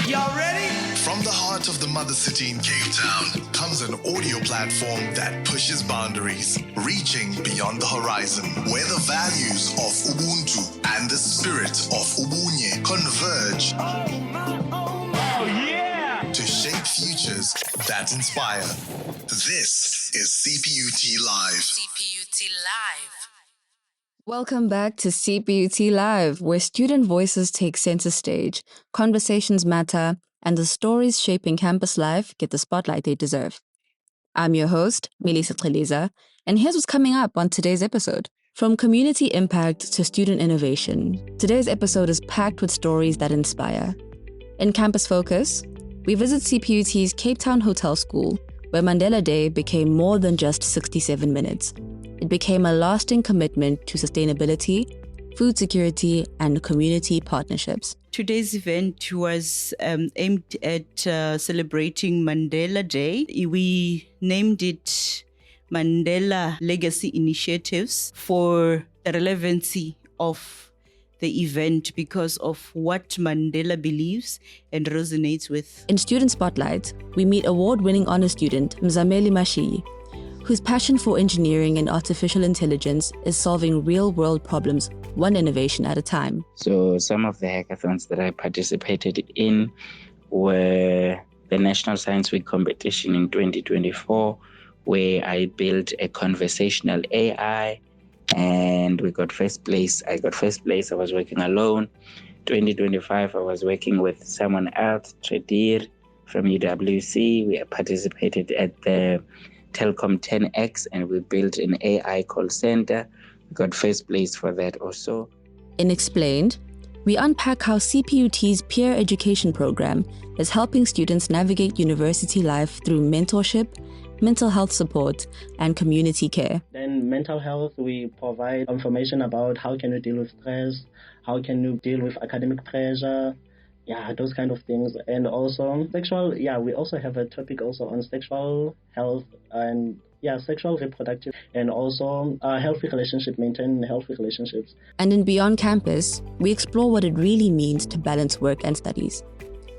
Y'all ready? From the heart of the mother city in Cape Town comes an audio platform that pushes boundaries, reaching beyond the horizon, where the values of Ubuntu and the spirit of Ubunye converge to shape futures that inspire. This is CPUT Live. CPUT Live. Welcome back to CPUT Live, where student voices take center stage, conversations matter, and the stories shaping campus life get the spotlight they deserve. I'm your host, Melisa Tleliza, and here's what's coming up on today's episode. From community impact to student innovation, today's episode is packed with stories that inspire. In Campus Focus, we visit CPUT's Cape Town Hotel School, where Mandela Day became more than just 67 minutes. It became a lasting commitment to sustainability, food security, and community partnerships. Today's event was aimed at celebrating Mandela Day. We named it Mandela Legacy Initiatives for the relevancy of the event because of what Mandela believes and resonates with. In Student Spotlight, we meet award-winning honor student Mzameli Mashiyi, whose passion for engineering and artificial intelligence is solving real-world problems, one innovation at a time. So some of the hackathons that I participated in were the National Science Week competition in 2024, where I built a conversational AI and we got first place. I got first place. I was working alone. 2025, I was working with someone else, Tredir from UWC. We participated at the Telkom 10X and we built an AI call center. We got first place for that also. In Explained, we unpack how CPUT's peer education program is helping students navigate university life through mentorship, mental health support, and community care. Then mental health, we provide information about how can you deal with stress, how can you deal with academic pressure, those kind of things. And also sexual, we also have a topic also on sexual health and sexual reproductive and also healthy relationship, maintaining healthy relationships. And in Beyond Campus, we explore what it really means to balance work and studies,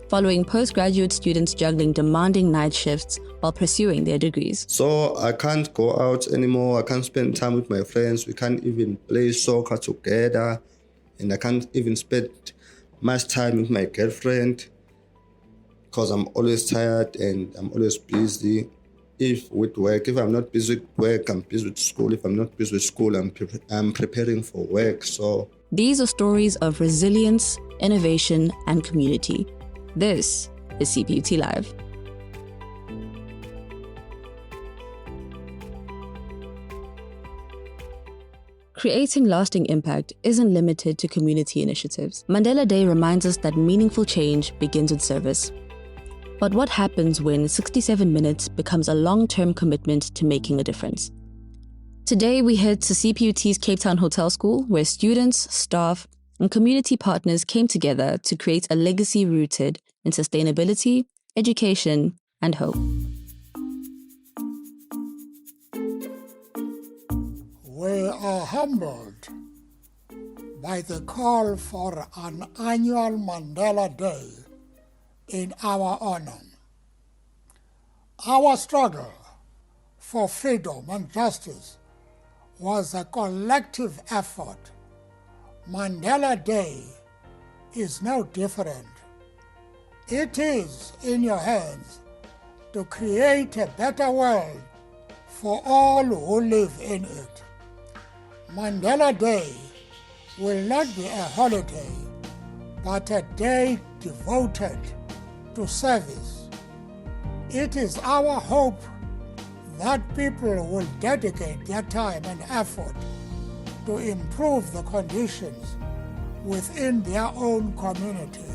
following postgraduate students juggling demanding night shifts while pursuing their degrees. So I can't go out anymore. I can't spend time with my friends. We can't even play soccer together. And I can't even spend much time with my girlfriend because I'm always tired and I'm always busy. If I'm not busy with work, I'm busy with school. If I'm not busy with school, I'm preparing for work. So these are stories of resilience, innovation, and community. This is CPUT Live. Creating lasting impact isn't limited to community initiatives. Mandela Day reminds us that meaningful change begins with service. But what happens when 67 minutes becomes a long-term commitment to making a difference? Today, we head to CPUT's Cape Town Hotel School, where students, staff, and community partners came together to create a legacy rooted in sustainability, education, and hope. We are humbled by the call for an annual Mandela Day in our honor. Our struggle for freedom and justice was a collective effort. Mandela Day is no different. It is in your hands to create a better world for all who live in it. Mandela Day will not be a holiday, but a day devoted to service. It is our hope that people will dedicate their time and effort to improve the conditions within their own communities.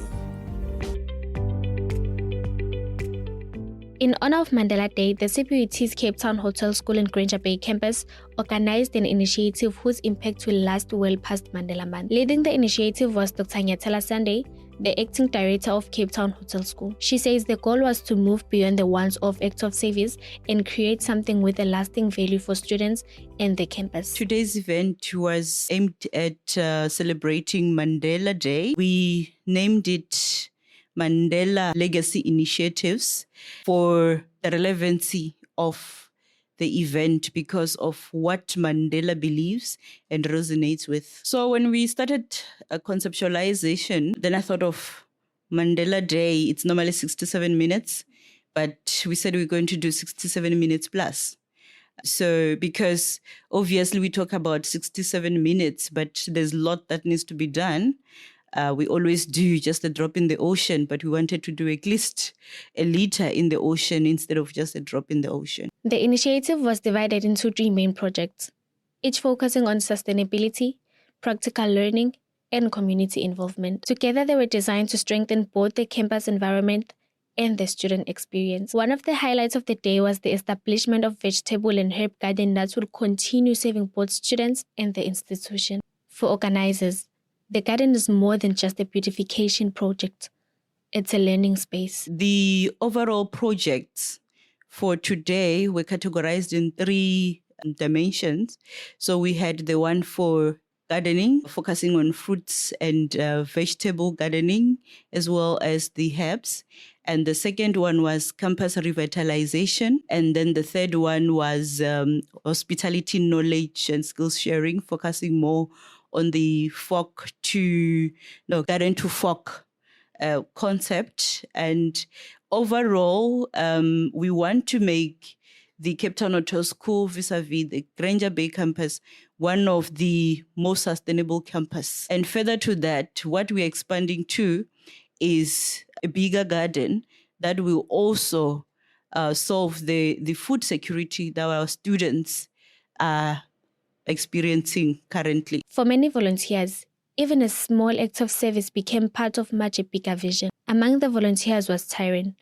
In honor of Mandela Day, the CPUT's Cape Town Hotel School in Granger Bay campus organized an initiative whose impact will last well past Mandela Month. Leading the initiative was Dr. Nyatela Sunday, the acting director of Cape Town Hotel School. She says the goal was to move beyond the once-off act of service and create something with a lasting value for students and the campus. Today's event was aimed at celebrating Mandela Day. We named it Mandela legacy initiatives for the relevancy of the event because of what Mandela believes and resonates with. So when we started a conceptualization, then I thought of Mandela Day. It's normally 67 minutes, but we said we're going to do 67 minutes plus. So because obviously we talk about 67 minutes, but there's a lot that needs to be done. We always do just a drop in the ocean, but we wanted to do at least a liter in the ocean instead of just a drop in the ocean. The initiative was divided into 3 main projects, each focusing on sustainability, practical learning, and community involvement. Together, they were designed to strengthen both the campus environment and the student experience. One of the highlights of the day was the establishment of vegetable and herb garden that will continue serving both students and the institution. For organizers, the garden is more than just a beautification project. It's a learning space. The overall projects for today were categorized in 3 dimensions. So we had the one for gardening, focusing on fruits and vegetable gardening, as well as the herbs. And the second one was campus revitalization. And then the third one was hospitality knowledge and skills sharing, focusing more on the garden to fork concept. And overall, we want to make the Cape Town Hotel School vis-a-vis the Granger Bay campus one of the most sustainable campus. And further to that, what we're expanding to is a bigger garden that will also solve the food security that our students are experiencing currently. For many volunteers, even a small act of service became part of much a bigger vision. Among the volunteers was Tyron,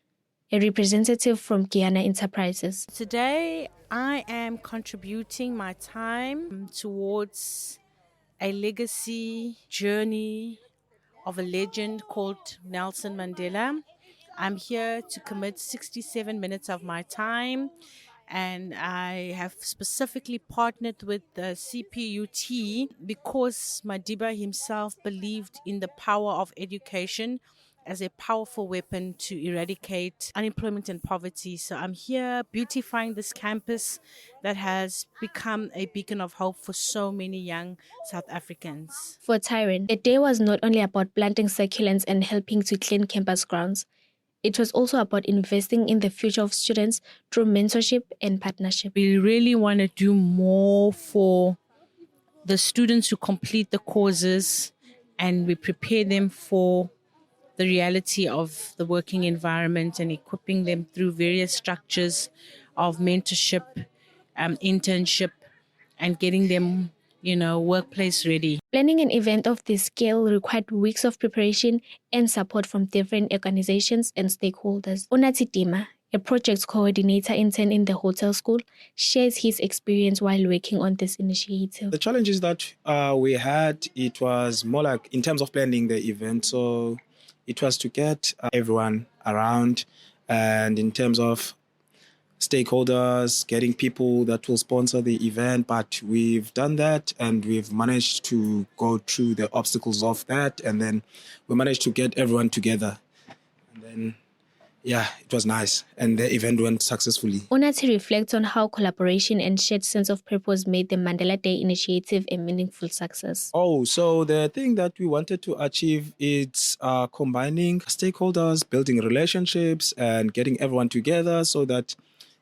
a representative from Guyana Enterprises. Today, I am contributing my time towards a legacy journey of a legend called Nelson Mandela. I'm here to commit 67 minutes of my time, and I have specifically partnered with the CPUT because Madiba himself believed in the power of education as a powerful weapon to eradicate unemployment and poverty. So I'm here beautifying this campus that has become a beacon of hope for so many young South Africans. For Tyron, the day was not only about planting succulents and helping to clean campus grounds. It was also about investing in the future of students through mentorship and partnership. We really want to do more for the students who complete the courses, and we prepare them for the reality of the working environment and equipping them through various structures of mentorship, internship, and getting them, workplace ready. Planning an event of this scale required weeks of preparation and support from different organizations and stakeholders. Dima, a project coordinator intern in the hotel school, shares his experience while working on this initiative. The challenges that we had, it was more like in terms of planning the event. So it was to get everyone around, and in terms of stakeholders, getting people that will sponsor the event. But we've done that, and we've managed to go through the obstacles of that, and then we managed to get everyone together. And then, it was nice, and the event went successfully. Onati reflects on how collaboration and shared sense of purpose made the Mandela Day initiative a meaningful success. So the thing that we wanted to achieve is combining stakeholders, building relationships, and getting everyone together so that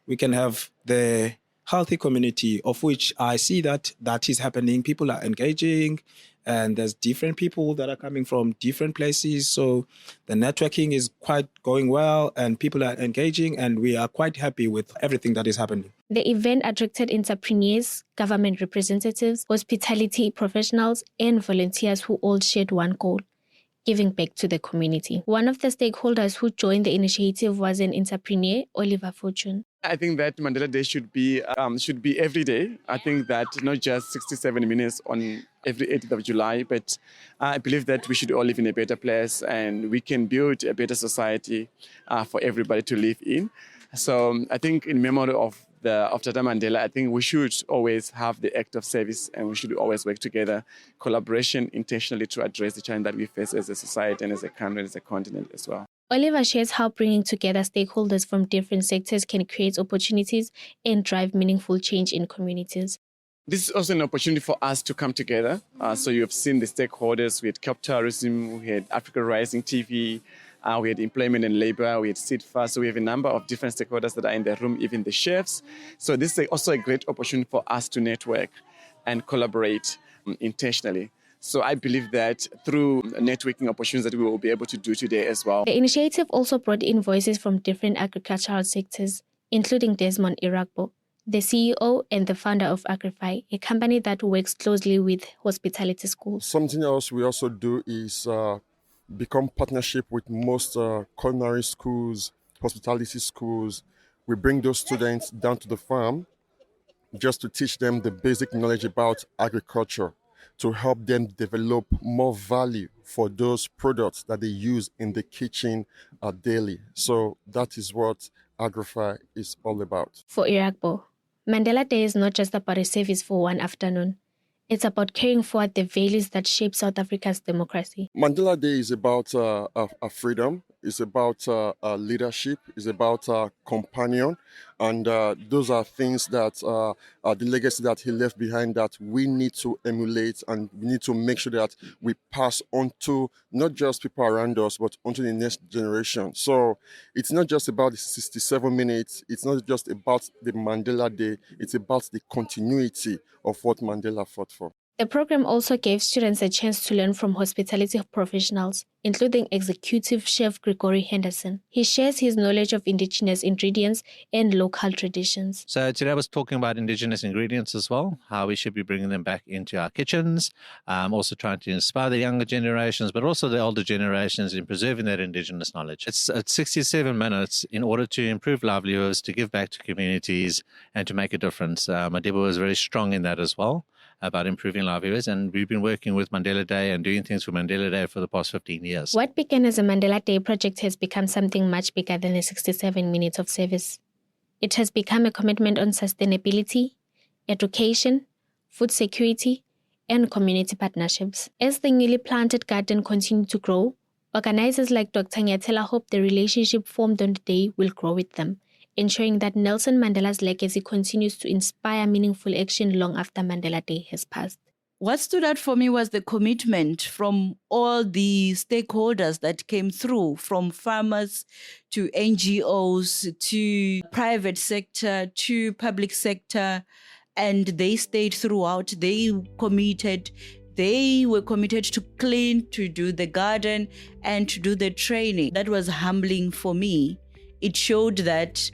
we can have the healthy community, of which I see that is happening. People are engaging, and there's different people that are coming from different places. So the networking is quite going well, and people are engaging, and we are quite happy with everything that is happening. The event attracted entrepreneurs, government representatives, hospitality professionals, and volunteers who all shared one goal: giving back to the community. One of the stakeholders who joined the initiative was an entrepreneur, Oliver Fortune. I think that Mandela Day should be every day. I think that not just 67 minutes on every 8th of July, but I believe that we should all live in a better place, and we can build a better society for everybody to live in. So I think in memory of Tata Mandela, I think we should always have the act of service, and we should always work together, collaboration intentionally to address the challenge that we face as a society and as a country and as a continent as well. Oliver shares how bringing together stakeholders from different sectors can create opportunities and drive meaningful change in communities. This is also an opportunity for us to come together. So you've seen the stakeholders. We had Cap Tourism, we had Africa Rising TV, we had Employment and Labor, we had SIDFA. So we have a number of different stakeholders that are in the room, even the chefs. So this is also a great opportunity for us to network and collaborate intentionally. So I believe that through networking opportunities that we will be able to do today as well. The initiative also brought in voices from different agricultural sectors, including Desmond Iragbo, the CEO and the founder of Agrify, a company that works closely with hospitality schools. Something else we also do is become partnership with most culinary schools, hospitality schools. We bring those students down to the farm just to teach them the basic knowledge about agriculture, to help them develop more value for those products that they use in the kitchen daily. So that is what Agrify is all about. For Iragbo, Mandela Day is not just about a service for one afternoon. It's about carrying forward the values that shape South Africa's democracy. Mandela Day is about freedom, it's about leadership, it's about companion, and those are things that the legacy that he left behind that we need to emulate, and we need to make sure that we pass on to not just people around us, but onto the next generation. So it's not just about the 67 minutes, it's not just about the Mandela Day, it's about the continuity of what Mandela fought for. The program also gave students a chance to learn from hospitality professionals, including executive chef Gregory Henderson. He shares his knowledge of indigenous ingredients and local traditions. So today I was talking about indigenous ingredients as well, how we should be bringing them back into our kitchens, also trying to inspire the younger generations, but also the older generations in preserving that indigenous knowledge. It's 67 minutes in order to improve livelihoods, to give back to communities, and to make a difference. Madiba was very strong in that as well, about improving livelihoods, and we've been working with Mandela Day and doing things for Mandela Day for the past 15 years. What began as a Mandela Day project has become something much bigger than the 67 minutes of service. It has become a commitment on sustainability, education, food security, and community partnerships. As the newly planted garden continues to grow, organizers like Dr. Nyathela hope the relationship formed on the day will grow with them, ensuring that Nelson Mandela's legacy continues to inspire meaningful action long after Mandela Day has passed. What stood out for me was the commitment from all the stakeholders that came through, from farmers to NGOs to private sector to public sector, and they stayed throughout. They were committed to clean, to do the garden, and to do the training. That was humbling for me. It showed that,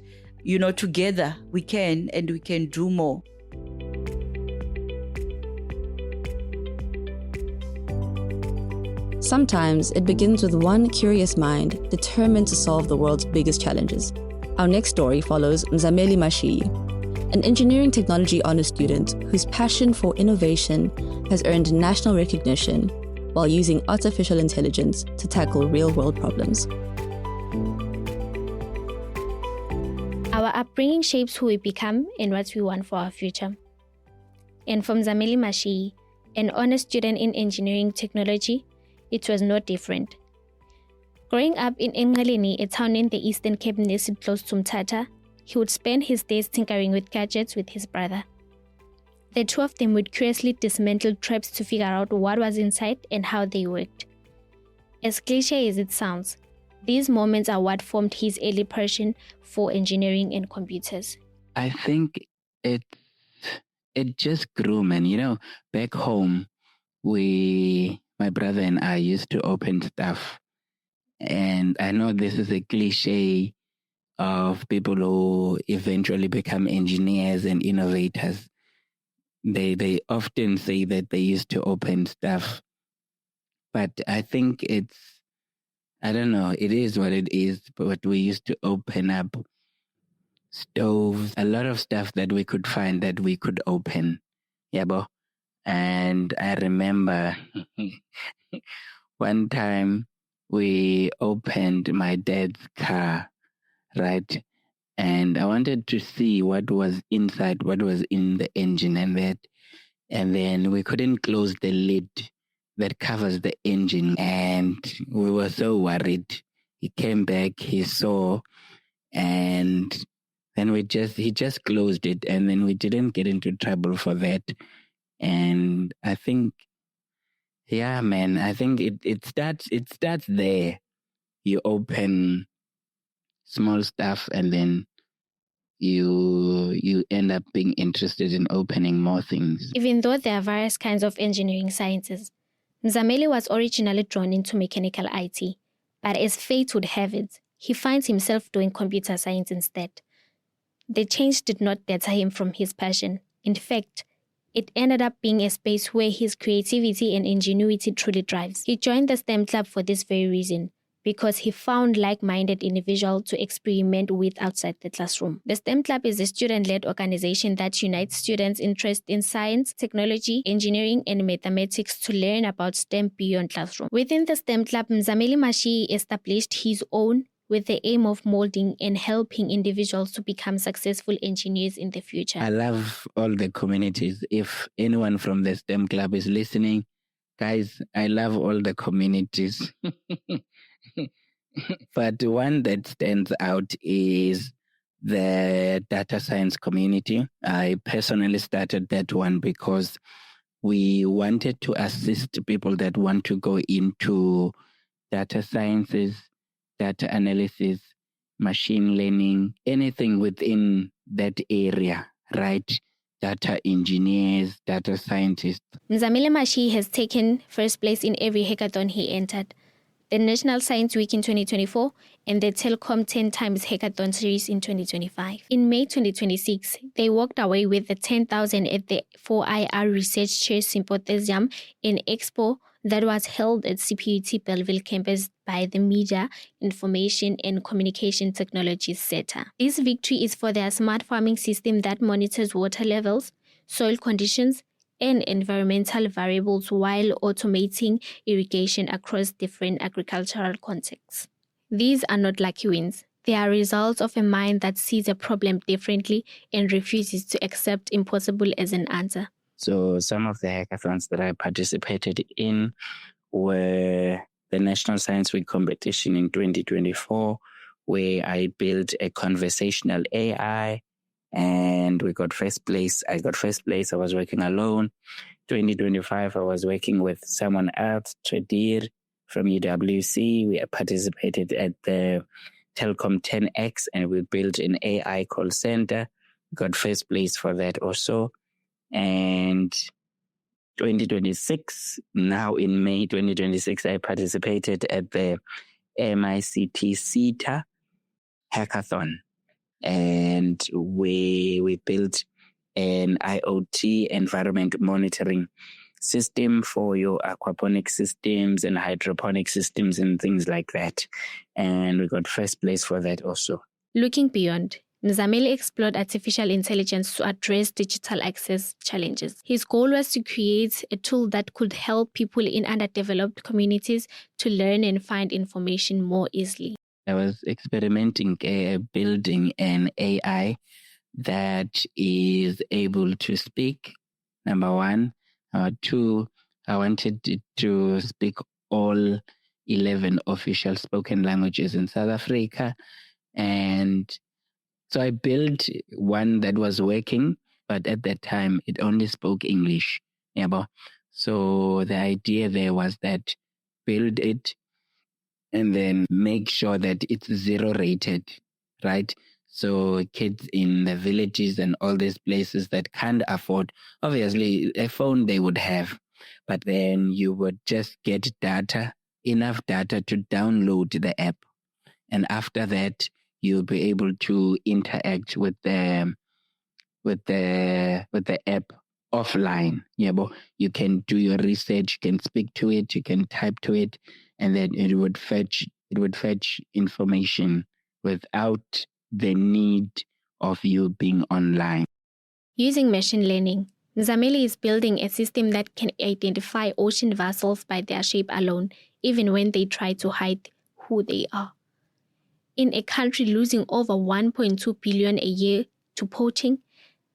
together we can, and we can do more. Sometimes it begins with one curious mind determined to solve the world's biggest challenges. Our next story follows Mzameli Mashiyi, an engineering technology honor student whose passion for innovation has earned national recognition while using artificial intelligence to tackle real-world problems. Our upbringing shapes who we become and what we want for our future. And for Mzameli Mashiyi, an honor student in engineering technology, it was no different. Growing up in Engaleni, a town in the Eastern Cape nestled close to Mthatha, he would spend his days tinkering with gadgets with his brother. The two of them would curiously dismantle traps to figure out what was inside and how they worked. As cliché as it sounds, these moments are what formed his early passion for engineering and computers. I think it just grew, man. Back home, my brother and I used to open stuff. And I know this is a cliche of people who eventually become engineers and innovators. They often say that they used to open stuff. But I think it is what it is. But we used to open up stoves, a lot of stuff that we could find that we could open. Yeah, bo. And I remember one time we opened my dad's car, right? And I wanted to see what was inside, what was in the engine and that. And then we couldn't close the lid that covers the engine. And we were so worried, He came back, he saw, and then he just closed it, and then we didn't get into trouble for that. And I think, yeah, man, I think it starts there. You open small stuff, and then you end up being interested in opening more things. Even though there are various kinds of engineering sciences, Mzameli was originally drawn into mechanical IT, but as fate would have it, he finds himself doing computer science instead. The change did not deter him from his passion. In fact, it ended up being a space where his creativity and ingenuity truly thrives. He joined the STEM Club for this very reason, because he found like-minded individuals to experiment with outside the classroom. The STEM Club is a student-led organization that unites students interested in science, technology, engineering, and mathematics to learn about STEM beyond classroom. Within the STEM Club, Mzameli Mashiyi established his own with the aim of molding and helping individuals to become successful engineers in the future. I love all the communities. If anyone from the STEM Club is listening, guys, I love all the communities. But one that stands out is the data science community. I personally started that one because we wanted to assist people that want to go into data sciences, data analysis, machine learning, anything within that area, right? Data engineers, data scientists. Mzameli Mashiyi has taken first place in every hackathon he entered. The National Science Week in 2024 and the Telecom 10 Times Hackathon Series in 2025. In May 2026, they walked away with the 10,000 at the 4IR Research Chair Symposium in Expo that was held at CPUT Belleville campus by the Media, Information and Communication Technologies Center. This victory is for their smart farming system that monitors water levels, soil conditions, and environmental variables while automating irrigation across different agricultural contexts. These are not lucky wins. They are results of a mind that sees a problem differently and refuses to accept impossible as an answer. So some of the hackathons that I participated in were the National Science Week competition in 2024, where I built a conversational AI, and we got first place. I got first place. I was working alone. 2025, I was working with someone else, Tradir from UWC. We participated at the Telecom 10X, and we built an AI call center. Got first place for that also. And 2026, now in May 2026, I participated at the MICT CETA hackathon. And we built an IoT environment monitoring system for your aquaponic systems and hydroponic systems and things like that. And we got first place for that also. Looking beyond, Mzameli explored artificial intelligence to address digital access challenges. His goal was to create a tool that could help people in underdeveloped communities to learn and find information more easily. I was experimenting building an AI that is able to speak, number one. Number two, I wanted it to speak all 11 official spoken languages in South Africa. And so I built one that was working, but at that time it only spoke English. Yeah, so the idea there was that build it and then make sure that it's 0 rated, right? So kids in the villages and all these places that can't afford, obviously a phone they would have, but then you would just get data, enough data to download the app. And after that, you'll be able to interact with the app offline. Yeah, but you can do your research, you can speak to it, you can type to it, and then it would fetch information without the need of you being online. Using machine learning, Mzameli is building a system that can identify ocean vessels by their shape alone, even when they try to hide who they are. In a country losing over 1.2 billion a year to poaching,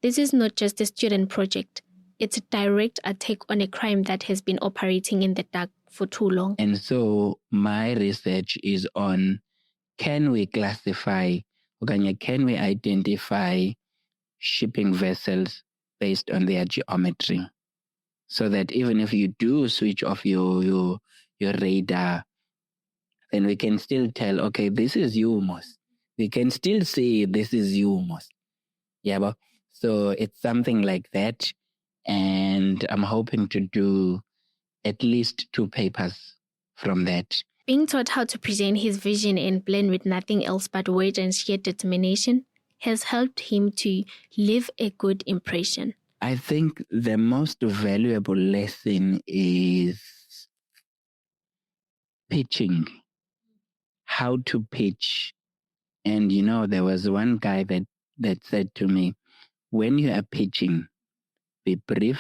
this is not just a student project. It's a direct attack on a crime that has been operating in the dark for too long. And so my research is on can we classify, can we identify shipping vessels based on their geometry? So that even if you do switch off your radar, then we can still tell, okay, this is Humos. We can still say this is Humos. Yeah, but so it's something like that. And I'm hoping to do at least 2 papers from that. Being taught how to present his vision and blend with nothing else but words and sheer determination has helped him to leave a good impression. I think the most valuable lesson is pitching, how to pitch. And there was one guy that said to me, when you are pitching, be brief,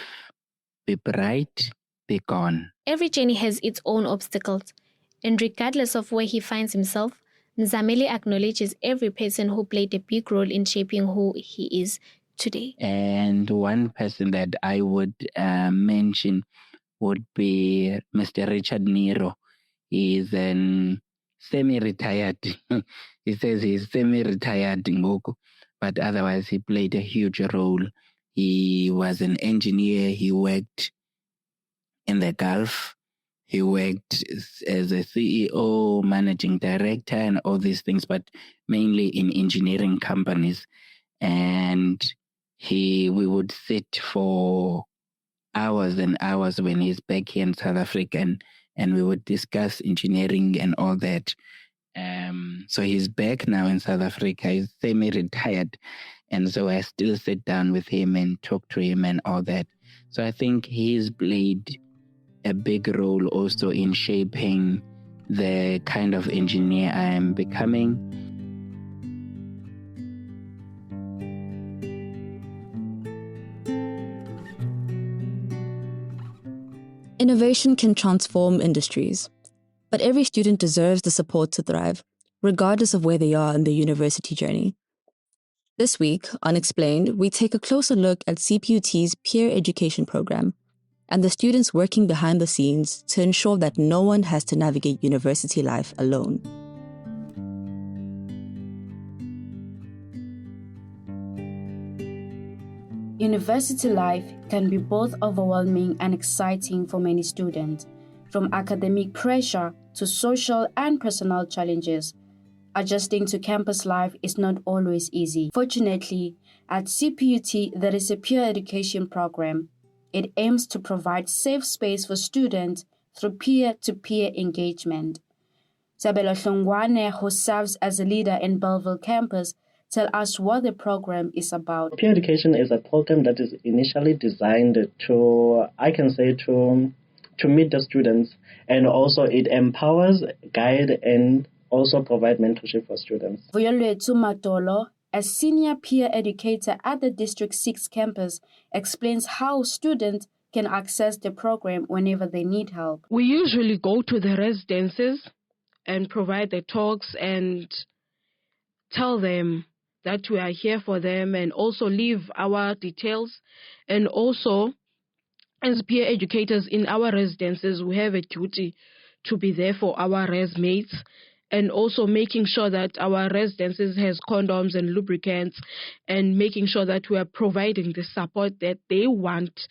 be bright, be gone. Every journey has its own obstacles, and regardless of where he finds himself, Mzameli acknowledges every person who played a big role in shaping who he is today. And one person that I would mention would be Mr. Richard Nero. He's semi-retired. He says he's semi-retired in Ngoko, but otherwise he played a huge role. He was an engineer. He worked in the Gulf. He worked as a CEO, managing director, and all these things, but mainly in engineering companies. And we would sit for hours and hours when he's back here in South Africa, and we would discuss engineering and all that. So he's back now in South Africa. He's semi-retired. And so I still sit down with him and talk to him and all that. So I think he's played a big role also in shaping the kind of engineer I am becoming. Innovation can transform industries, but every student deserves the support to thrive, regardless of where they are in their university journey. This week, on Explained, we take a closer look at CPUT's peer education program and the students working behind the scenes to ensure that no one has to navigate university life alone. University life can be both overwhelming and exciting for many students, from academic pressure to social and personal challenges. Adjusting to campus life is not always easy. Fortunately, at CPUT, there is a peer education program. It aims to provide safe space for students through peer-to-peer engagement. Sabelo Hlongwane, who serves as a leader in Belleville campus, tell us what the program is about. Peer education is a program that is initially designed to meet the students, and also it empowers, guide, and also provide mentorship for students. Vuyolwethu Matolo, a senior peer educator at the District 6 campus, explains how students can access the program whenever they need help. We usually go to the residences and provide the talks and tell them that we are here for them, and also leave our details. And also, as peer educators in our residences, we have a duty to be there for our res mates, and also making sure that our residences has condoms and lubricants, and making sure that we are providing the support that they want,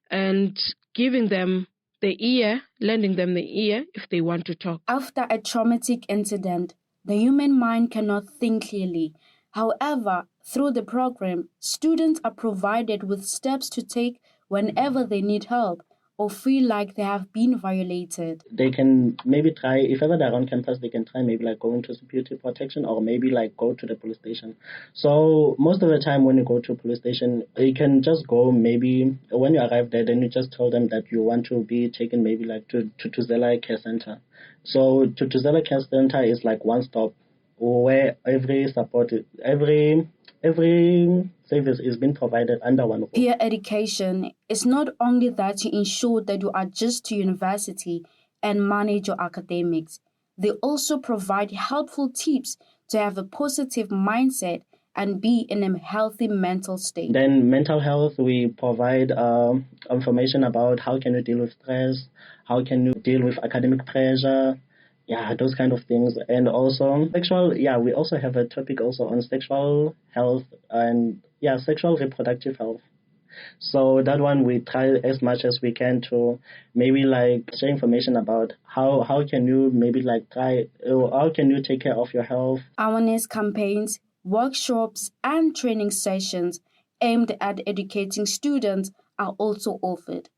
and giving them the ear, lending them the ear if they want to talk. After a traumatic incident, the human mind cannot think clearly. However, through the program, students are provided with steps to take whenever they need help or feel like they have been violated. They can maybe try, if ever they're on campus, they can try maybe like going to CPUT protection, or maybe like go to the police station. So most of the time when you go to a police station, you can just go, maybe when you arrive there, then you just tell them that you want to be taken maybe like to Tuzela Care Center. So Tuzela Care Center is like one stop where every service is being provided under one roof. Peer education is not only there to ensure that you adjust to university and manage your academics. They also provide helpful tips to have a positive mindset and be in a healthy mental state. Then mental health, we provide information about how can you deal with stress, how can you deal with academic pressure, yeah, those kind of things. And also we also have a topic also on sexual health and sexual reproductive health. So that one we try as much as we can to maybe like share information about how can you maybe like how can you take care of your health. Awareness campaigns, workshops, and training sessions aimed at educating students are also offered,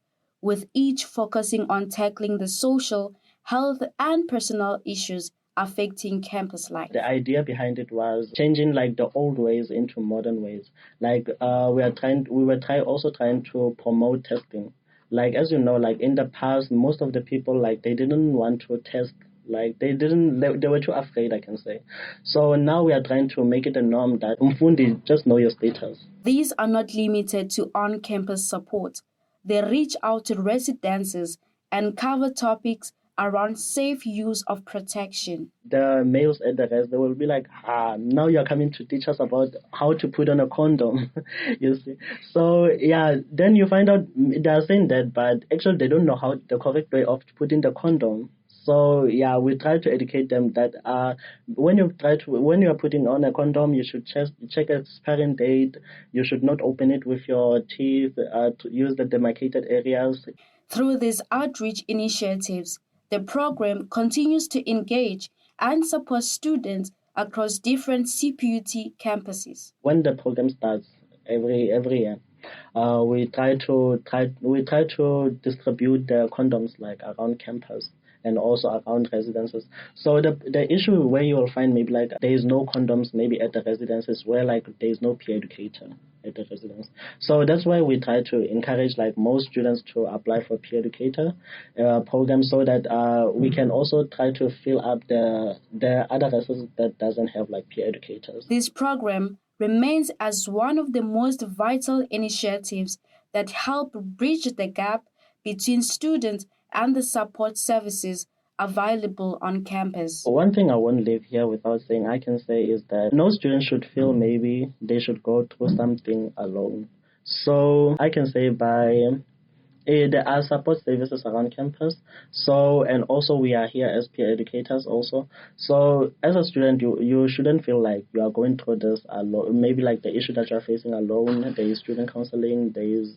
with each focusing on tackling the social, health, and personal issues affecting campus life. The idea behind it was changing like the old ways into modern ways. Like we were trying to promote testing. Like as you know, like in the past, most of the people like they didn't want to test. Like they were too afraid, I can say. So now we are trying to make it a norm that umfundi, just know your status. These are not limited to on-campus support. They reach out to residences and cover topics around safe use of protection. The males at the rest, they will be like, now you're coming to teach us about how to put on a condom, you see. So, then you find out they are saying that, but actually they don't know how the correct way of putting the condom. So, we try to educate them that when you are putting on a condom, you should check expiring date. You should not open it with your teeth, to use the demarcated areas. Through these outreach initiatives, the program continues to engage and support students across different CPUT campuses. When the program starts every year, we try to distribute the condoms like around campus and also around residences. So the issue where you will find maybe like there is no condoms maybe at the residences where like there is no peer educator at the residence. So that's why we try to encourage like most students to apply for peer educator programs so that we can also try to fill up the other residences that doesn't have like peer educators. This program remains as one of the most vital initiatives that help bridge the gap between students and the support services available on campus. One thing I won't leave here without saying, I can say, is that no student should feel maybe they should go through something alone. So I can say there are support services around campus. So, and also we are here as peer educators also. So as a student, you shouldn't feel like you are going through this alone. Maybe like the issue that you're facing alone, there is student counseling, there's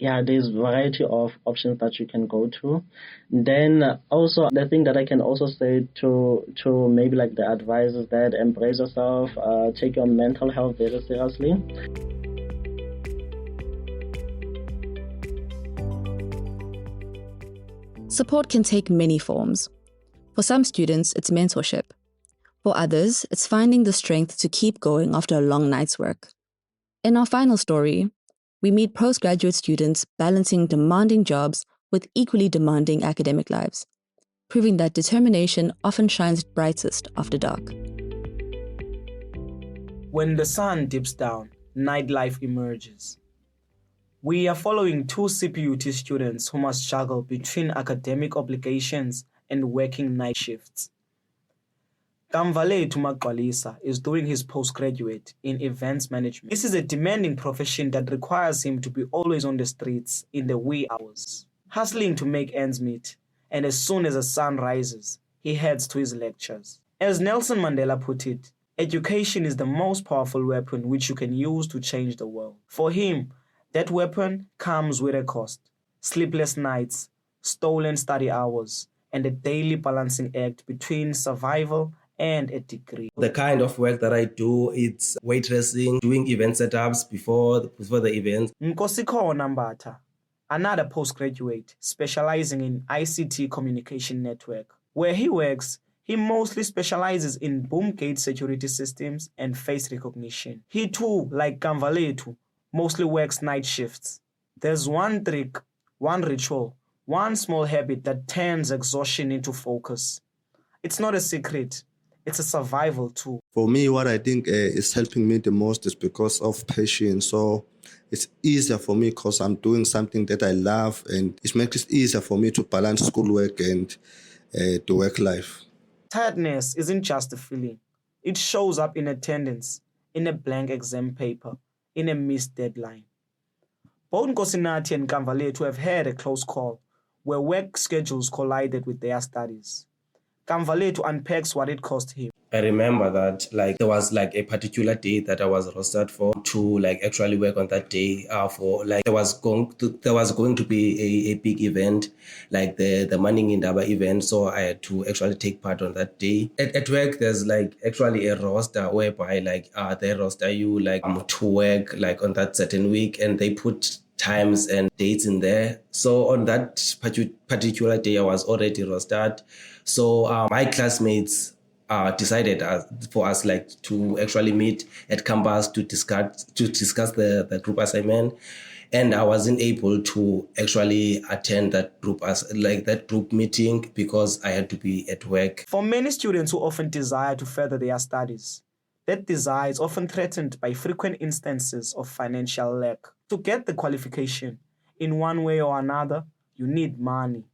a variety of options that you can go to. Then also the thing that I can also say to maybe like the advice is that embrace yourself, take your mental health very seriously. Support can take many forms. For some students, it's mentorship. For others, it's finding the strength to keep going after a long night's work. In our final story, we meet postgraduate students balancing demanding jobs with equally demanding academic lives, proving that determination often shines brightest after dark. When the sun dips down, nightlife emerges. We are following two CPUT students who must juggle between academic obligations and working night shifts. Kamvalethu Magqwalisa is doing his postgraduate in events management. This is a demanding profession that requires him to be always on the streets in the wee hours, hustling to make ends meet, and as soon as the sun rises, he heads to his lectures. As Nelson Mandela put it, education is the most powerful weapon which you can use to change the world. For him, that weapon comes with a cost: sleepless nights, stolen study hours, and a daily balancing act between survival and a degree. The kind of work that I do, it's waitressing, doing event setups before the event. Nkosikhona Mbatha, another postgraduate specializing in ICT communication network. Where he works, he mostly specializes in boom gate security systems and face recognition. He too, like Kamvalethu, mostly works night shifts. There's one trick, one ritual, one small habit that turns exhaustion into focus. It's not a secret. It's a survival tool. For me, what I think is helping me the most is because of passion. So it's easier for me because I'm doing something that I love, and it makes it easier for me to balance schoolwork and the work life. Tiredness isn't just a feeling. It shows up in attendance, in a blank exam paper, in a missed deadline. Both Nkosinathi and Kamvalethu have had a close call where work schedules collided with their studies. Kamvaletu unpacks what it cost him. I remember that there was a particular day that I was rostered for to actually work on that day for there was going to be a big event, the Manning Indaba event, so I had to actually take part on that day. At work there's actually a roster whereby they roster you to work on that certain week, and they put times and dates in there. So on that particular day I was already rostered, so my classmates decided for us to actually meet at campus to discuss the group assignment, and I wasn't able to actually attend that group meeting because I had to be at work. For many students who often desire to further their studies, that desire is often threatened by frequent instances of financial lack. To get the qualification, in one way or another, you need money.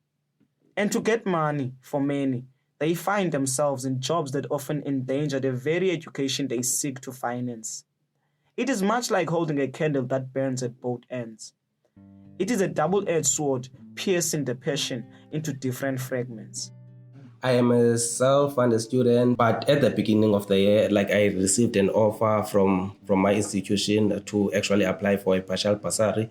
And to get money, for many, they find themselves in jobs that often endanger the very education they seek to finance. It is much like holding a candle that burns at both ends. It is a double-edged sword piercing the passion into different fragments. I am a self-funded student, but at the beginning of the year, I received an offer from my institution to actually apply for a partial bursary,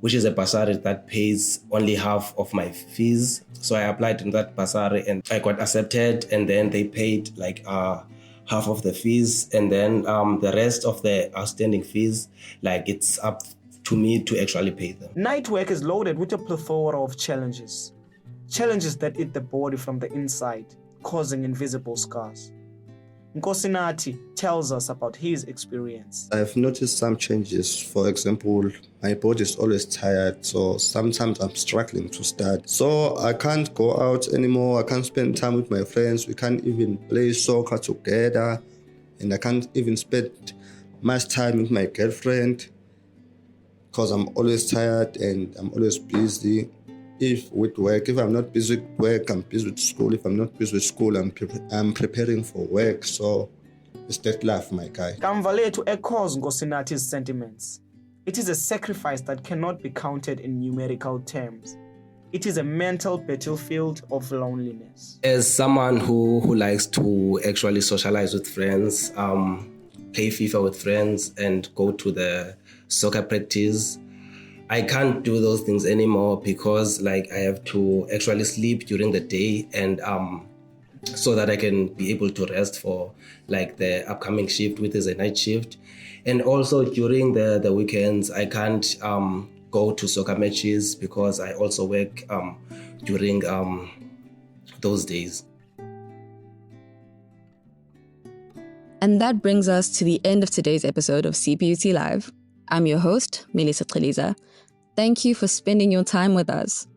which is a bursary that pays only half of my fees. So I applied in that bursary and I got accepted, and then they paid half of the fees, and then the rest of the outstanding fees, it's up to me to actually pay them. Night work is loaded with a plethora of challenges. Challenges that eat the body from the inside, causing invisible scars. Nkosinati tells us about his experience. I've noticed some changes. For example, my body is always tired, so sometimes I'm struggling to start. So I can't go out anymore. I can't spend time with my friends. We can't even play soccer together. And I can't even spend much time with my girlfriend because I'm always tired and I'm always busy. If I'm not busy with work, I'm busy with school. If I'm not busy with school, I'm preparing for work. So it's that life, my guy. Kamvaletu echoes Nkosinati's sentiments. It is a sacrifice that cannot be counted in numerical terms. It is a mental battlefield of loneliness. As someone who likes to actually socialize with friends, play FIFA with friends, and go to the soccer practice, I can't do those things anymore because I have to actually sleep during the day, and so that I can be able to rest for the upcoming shift, which is a night shift. And also during the weekends, I can't go to soccer matches because I also work during those days. And that brings us to the end of today's episode of CPUT Live. I'm your host, Melissa Khaliza. Thank you for spending your time with us.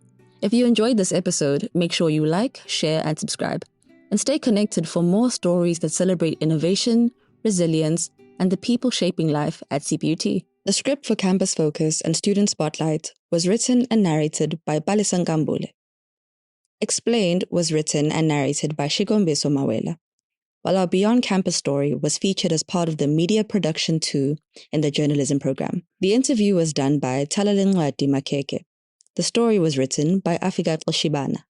If you enjoyed this episode, make sure you like, share, and subscribe. And stay connected for more stories that celebrate innovation, resilience, and the people shaping life at CPUT. The script for Campus Focus and Student Spotlight was written and narrated by Balisang Kambule. Explained was written and narrated by Shigombeso Mawela, while our Beyond Campus story was featured as part of the Media Production 2 in the journalism program. The interview was done by Talalingwati Makeke. The story was written by Afigat Shibana,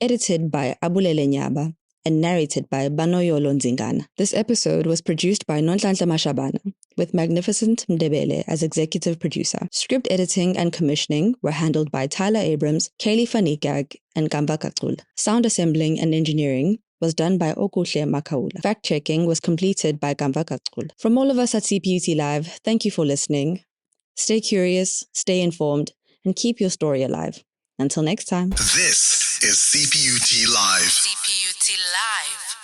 edited by Abulele Nyaba, and narrated by Banoyolo Nzingana. This episode was produced by Nonhlanhla Mashabana, with Magnificent Mdebele as executive producer. Script editing and commissioning were handled by Tyler Abrams, Kaylee Fanikag, and Gamba Katul. Sound assembling and engineering was done by Okuhle Makaula. Fact-checking was completed by Gamba Katul. From all of us at CPUT Live, thank you for listening. Stay curious, stay informed, and keep your story alive. Until next time. This is CPUT Live. CPUT Live.